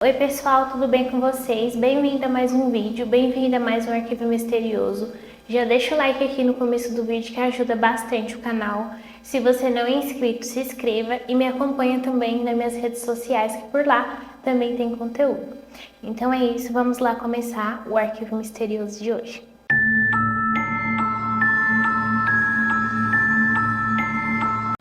Oi pessoal, tudo bem com vocês? Bem-vindo a mais um vídeo, bem-vindo a mais um Arquivo Misterioso. Já deixa o like aqui no começo do vídeo que ajuda bastante o canal. Se você não é inscrito, se inscreva e me acompanha também nas minhas redes sociais, que por lá também tem conteúdo. Então é isso, vamos lá começar o Arquivo Misterioso de hoje.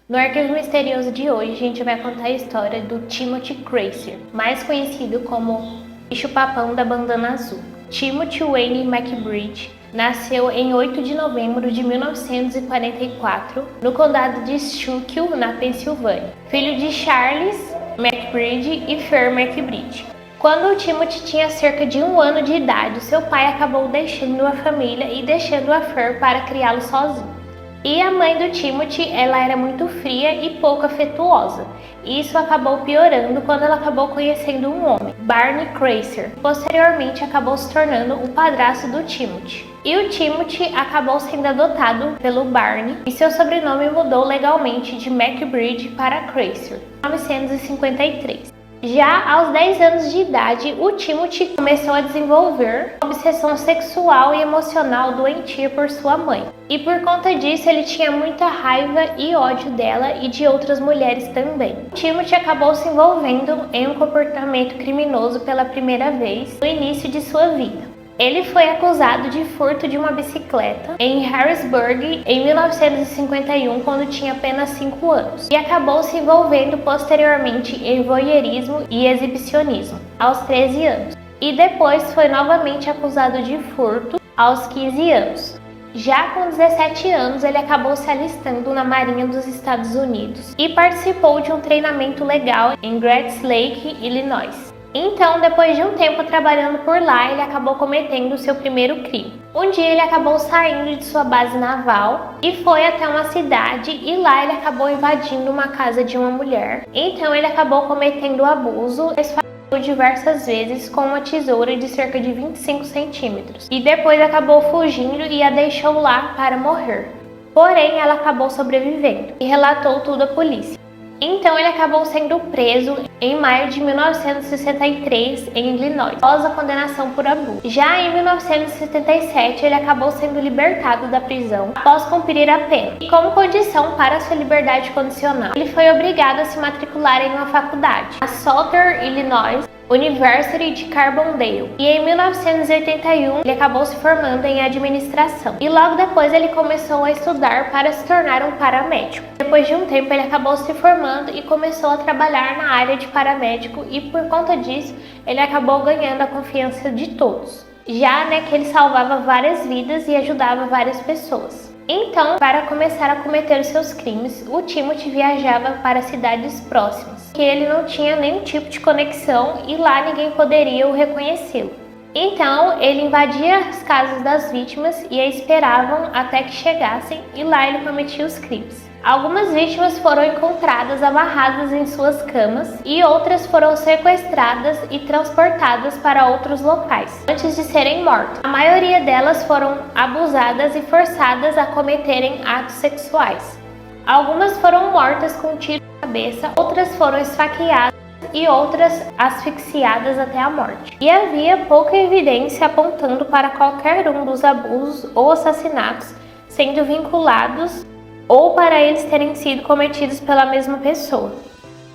No Arquivo Misterioso de hoje, a gente vai contar a história do Timothy Crazier, mais conhecido como bicho-papão da bandana azul. Timothy Wayne McBride nasceu em 8 de novembro de 1944, no condado de Schuylkill, na Pensilvânia, filho de Charles McBride e Fer McBride. Quando o Timothy tinha cerca de 1 ano de idade, seu pai acabou deixando a família e deixando a Fer para criá-lo sozinho. E a mãe do Timothy, ela era muito fria e pouco afetuosa. E isso acabou piorando quando ela acabou conhecendo um homem, Barney Crazier. Posteriormente, acabou se tornando o padrasto do Timothy. E o Timothy acabou sendo adotado pelo Barney e seu sobrenome mudou legalmente de McBride para Crazier, em 1953. Já aos 10 anos de idade, o Timothy começou a desenvolver uma obsessão sexual e emocional doentia por sua mãe. E por conta disso, ele tinha muita raiva e ódio dela e de outras mulheres também. O Timothy acabou se envolvendo em um comportamento criminoso pela primeira vez no início de sua vida. Ele foi acusado de furto de uma bicicleta em Harrisburg em 1951, quando tinha apenas 5 anos, e acabou se envolvendo posteriormente em voyeurismo e exibicionismo aos 13 anos, e depois foi novamente acusado de furto aos 15 anos. Já com 17 anos, ele acabou se alistando na Marinha dos Estados Unidos e participou de um treinamento legal em Grants Lake, Illinois. Então, depois de um tempo trabalhando por lá, ele acabou cometendo o seu primeiro crime. Um dia ele acabou saindo de sua base naval e foi até uma cidade, e lá ele acabou invadindo uma casa de uma mulher. Então ele acabou cometendo abuso, esfaqueou diversas vezes com uma tesoura de cerca de 25 centímetros. E depois acabou fugindo e a deixou lá para morrer. Porém, ela acabou sobrevivendo e relatou tudo à polícia. Então ele acabou sendo preso em maio de 1963 em Illinois, após a condenação por abuso. Já em 1977 ele acabou sendo libertado da prisão após cumprir a pena. E como condição para sua liberdade condicional, ele foi obrigado a se matricular em uma faculdade, a Southern Illinois University de Carbondale. E em 1981 ele acabou se formando em administração. E logo depois ele começou a estudar para se tornar um paramédico. Depois de um tempo ele acabou se formando e começou a trabalhar na área de paramédico, e por conta disso ele acabou ganhando a confiança de todos. Já que ele salvava várias vidas e ajudava várias pessoas. Então, para começar a cometer os seus crimes, o Timothy viajava para cidades próximas, que ele não tinha nenhum tipo de conexão e lá ninguém poderia o reconhecê-lo. Então, ele invadia as casas das vítimas e a esperavam até que chegassem, e lá ele cometia os crimes. Algumas vítimas foram encontradas amarradas em suas camas e outras foram sequestradas e transportadas para outros locais antes de serem mortas. A maioria delas foram abusadas e forçadas a cometerem atos sexuais. Algumas foram mortas com um tiro na cabeça, outras foram esfaqueadas e outras asfixiadas até a morte. E havia pouca evidência apontando para qualquer um dos abusos ou assassinatos sendo vinculados ou para eles terem sido cometidos pela mesma pessoa.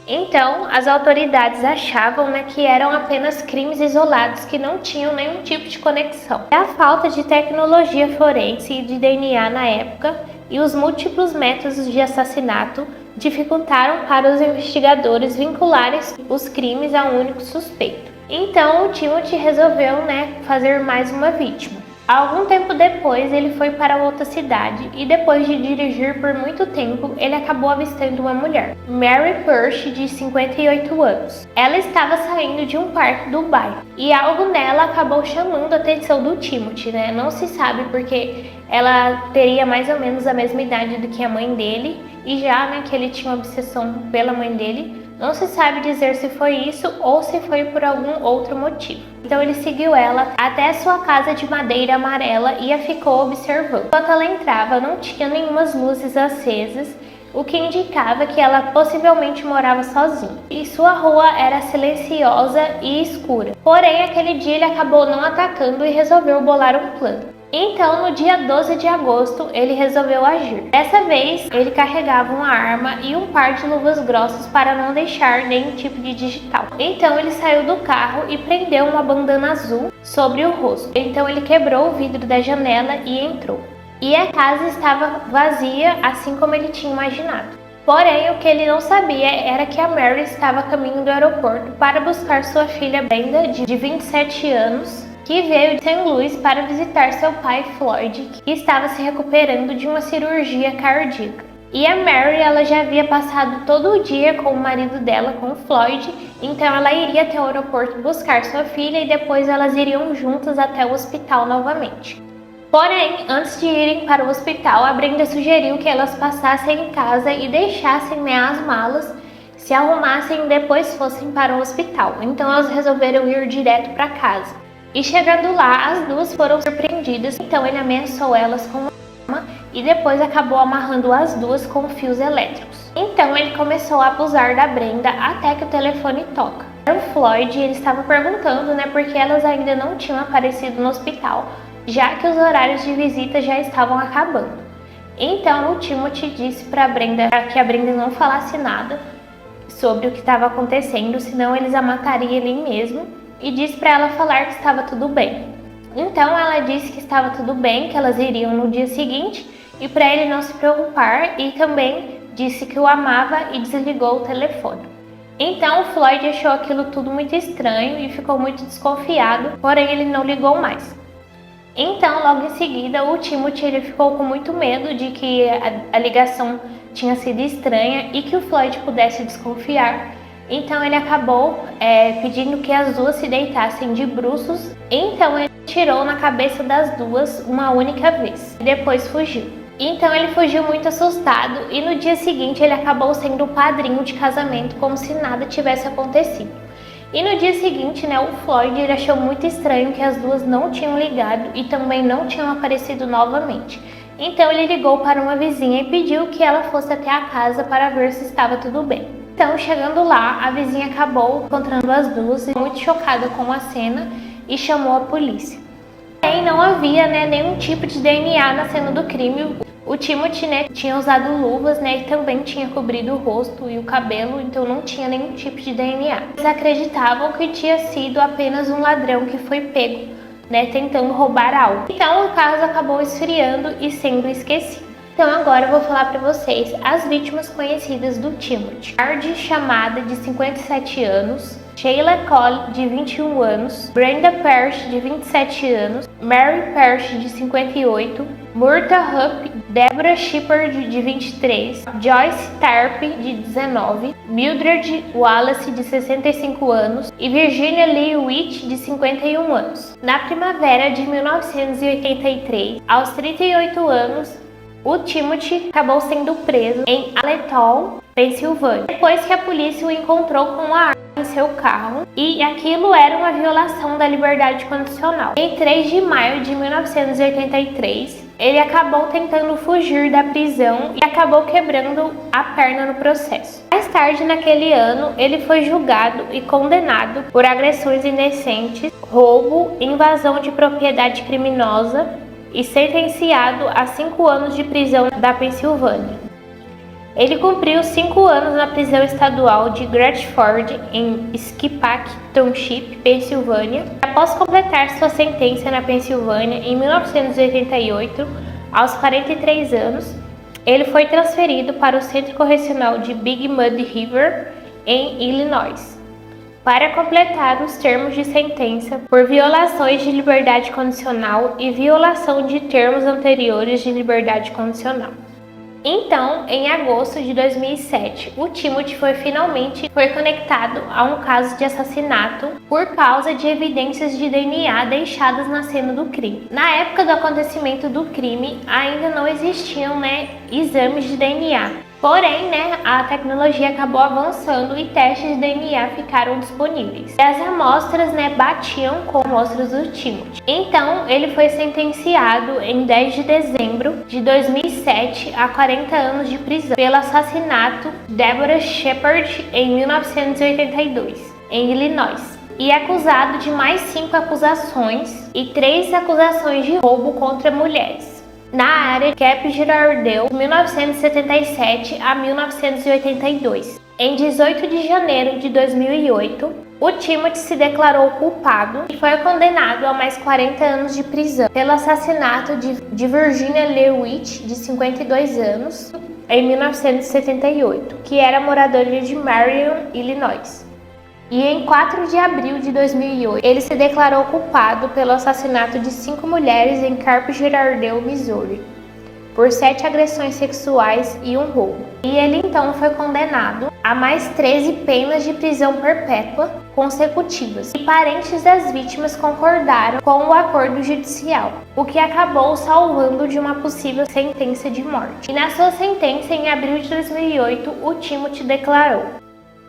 Então, as autoridades achavam que eram apenas crimes isolados que não tinham nenhum tipo de conexão. A falta de tecnologia forense e de DNA na época e os múltiplos métodos de assassinato dificultaram para os investigadores vincularem os crimes a um único suspeito. Então, o Timothy resolveu fazer mais uma vítima. Algum tempo depois, ele foi para outra cidade e depois de dirigir por muito tempo, ele acabou avistando uma mulher, Mary Persh, de 58 anos. Ela estava saindo de um parque do bairro e algo nela acabou chamando a atenção do Timothy, Não se sabe porque ela teria mais ou menos a mesma idade do que a mãe dele, e já que ele tinha uma obsessão pela mãe dele, não se sabe dizer se foi isso ou se foi por algum outro motivo. Então ele seguiu ela até sua casa de madeira amarela e a ficou observando. Enquanto ela entrava, não tinha nenhumas luzes acesas o que indicava que ela possivelmente morava sozinha. E sua rua era silenciosa e escura. Porém, aquele dia ele acabou não atacando e resolveu bolar um plano. Então, no dia 12 de agosto, ele resolveu agir. Dessa vez, ele carregava uma arma e um par de luvas grossas para não deixar nenhum tipo de digital. Então, ele saiu do carro e prendeu uma bandana azul sobre o rosto. Então, ele quebrou o vidro da janela e entrou. E a casa estava vazia, assim como ele tinha imaginado. Porém, o que ele não sabia era que a Mary estava a caminho do aeroporto para buscar sua filha Brenda, de 27 anos, que veio de St. Louis para visitar seu pai Floyd, que estava se recuperando de uma cirurgia cardíaca. E a Mary, ela já havia passado todo o dia com o marido dela, com o Floyd, então ela iria até o aeroporto buscar sua filha e depois elas iriam juntas até o hospital novamente. Porém, antes de irem para o hospital, a Brenda sugeriu que elas passassem em casa e deixassem as malas, se arrumassem e depois fossem para o hospital. Então elas resolveram ir direto para casa. E chegando lá, as duas foram surpreendidas, então ele ameaçou elas com uma arma e depois acabou amarrando as duas com fios elétricos. Então ele começou a abusar da Brenda até que o telefone toca. O Floyd, ele estava perguntando, porque elas ainda não tinham aparecido no hospital, já que os horários de visita já estavam acabando. Então o Timothy disse para Brenda que a Brenda não falasse nada sobre o que estava acontecendo, senão eles a matariam ali mesmo. E disse para ela falar que estava tudo bem. Então ela disse que estava tudo bem, que elas iriam no dia seguinte e para ele não se preocupar, e também disse que o amava e desligou o telefone. Então o Floyd achou aquilo tudo muito estranho e ficou muito desconfiado, porém ele não ligou mais. Então logo em seguida o Timothy ele ficou com muito medo de que a ligação tinha sido estranha e que o Floyd pudesse desconfiar. Então ele acabou pedindo que as duas se deitassem de bruços. Então ele tirou na cabeça das duas uma única vez e depois fugiu. Então ele fugiu muito assustado e no dia seguinte ele acabou sendo o padrinho de casamento, como se nada tivesse acontecido. E no dia seguinte, o Floyd ele achou muito estranho que as duas não tinham ligado e também não tinham aparecido novamente. Então ele ligou para uma vizinha e pediu que ela fosse até a casa para ver se estava tudo bem. Então, chegando lá, a vizinha acabou encontrando as duas, muito chocada com a cena, e chamou a polícia. Porém, não havia nenhum tipo de DNA na cena do crime. O Timothy tinha usado luvas e também tinha cobrido o rosto e o cabelo, então não tinha nenhum tipo de DNA. Eles acreditavam que tinha sido apenas um ladrão que foi pego, tentando roubar algo. Então, o caso acabou esfriando e sendo esquecido. Então agora eu vou falar para vocês as vítimas conhecidas do Timothy. Marge Chamada, de 57 anos, Sheila Cole, de 21 anos, Brenda Parrish, de 27 anos, Mary Parrish, de 58, Murta Hupp, Deborah Shepard, de 23, Joyce Tarp, de 19, Mildred Wallace, de 65 anos e Virginia Lee Witt, de 51 anos. Na primavera de 1983, aos 38 anos, o Timothy acabou sendo preso em Allentown, Pensilvânia, depois que a polícia o encontrou com uma arma em seu carro, e aquilo era uma violação da liberdade condicional. Em 3 de maio de 1983, ele acabou tentando fugir da prisão e acabou quebrando a perna no processo. Mais tarde naquele ano, ele foi julgado e condenado por agressões indecentes, roubo, invasão de propriedade criminosa, e sentenciado a 5 anos de prisão da Pensilvânia. Ele cumpriu 5 anos na prisão estadual de Gratford, em Skipack Township, Pensilvânia. Após completar sua sentença na Pensilvânia em 1988, aos 43 anos, ele foi transferido para o Centro Correcional de Big Mud River, em Illinois, para completar os termos de sentença por violações de liberdade condicional e violação de termos anteriores de liberdade condicional. Então, em agosto de 2007, o Timothy finalmente foi conectado a um caso de assassinato por causa de evidências de DNA deixadas na cena do crime. Na época do acontecimento do crime, ainda não existiam exames de DNA. Porém, né, a tecnologia acabou avançando e testes de DNA ficaram disponíveis. E as amostras, né, batiam com amostras do Timothy. Então, ele foi sentenciado em 10 de dezembro de 2007 a 40 anos de prisão pelo assassinato de Deborah Shepard em 1982, em Illinois. E acusado de mais 5 acusações e 3 acusações de roubo contra mulheres na área Cape Girardeau, de 1977 a 1982. Em 18 de janeiro de 2008, o Timothy se declarou culpado e foi condenado a mais 40 anos de prisão pelo assassinato de Virginia Lewitt, de 52 anos, em 1978, que era moradora de Marion, Illinois. E em 4 de abril de 2008, ele se declarou culpado pelo assassinato de 5 mulheres em Cape Girardeau, Missouri, por 7 agressões sexuais e um roubo. E ele então foi condenado a mais 13 penas de prisão perpétua consecutivas. E parentes das vítimas concordaram com o acordo judicial, o que acabou salvando de uma possível sentença de morte. E na sua sentença, em abril de 2008, o Timothy declarou: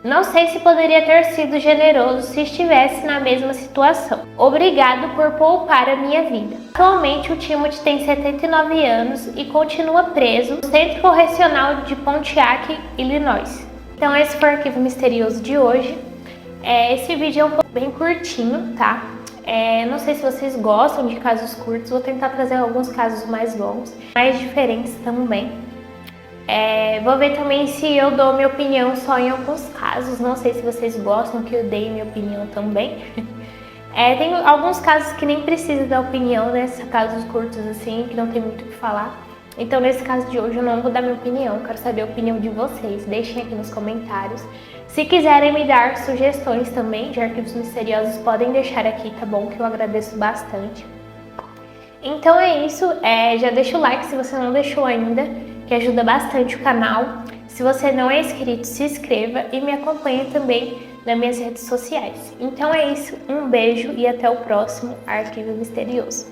"Não sei se poderia ter sido generoso se estivesse na mesma situação. Obrigado por poupar a minha vida." Atualmente, o Timothy tem 79 anos e continua preso no Centro Correcional de Pontiac, Illinois. Então, esse foi o Arquivo Misterioso de hoje. Esse vídeo é um pouco bem curtinho, tá? Não sei se vocês gostam de casos curtos, vou tentar trazer alguns casos mais longos, mais diferentes também. Vou ver também se eu dou minha opinião só em alguns casos. Não sei se vocês gostam que eu dei minha opinião também. Tem alguns casos que nem precisa da opinião, né? Casos curtos assim, que não tem muito o que falar. Então, nesse caso de hoje, eu não vou dar minha opinião. Quero saber a opinião de vocês. Deixem aqui nos comentários. Se quiserem me dar sugestões também de arquivos misteriosos, podem deixar aqui, tá bom? Que eu agradeço bastante. Então é isso. Já deixa o like se você não deixou ainda, que ajuda bastante o canal. Se você não é inscrito, se inscreva e me acompanhe também nas minhas redes sociais. Então é isso, um beijo e até o próximo Arquivo Misterioso.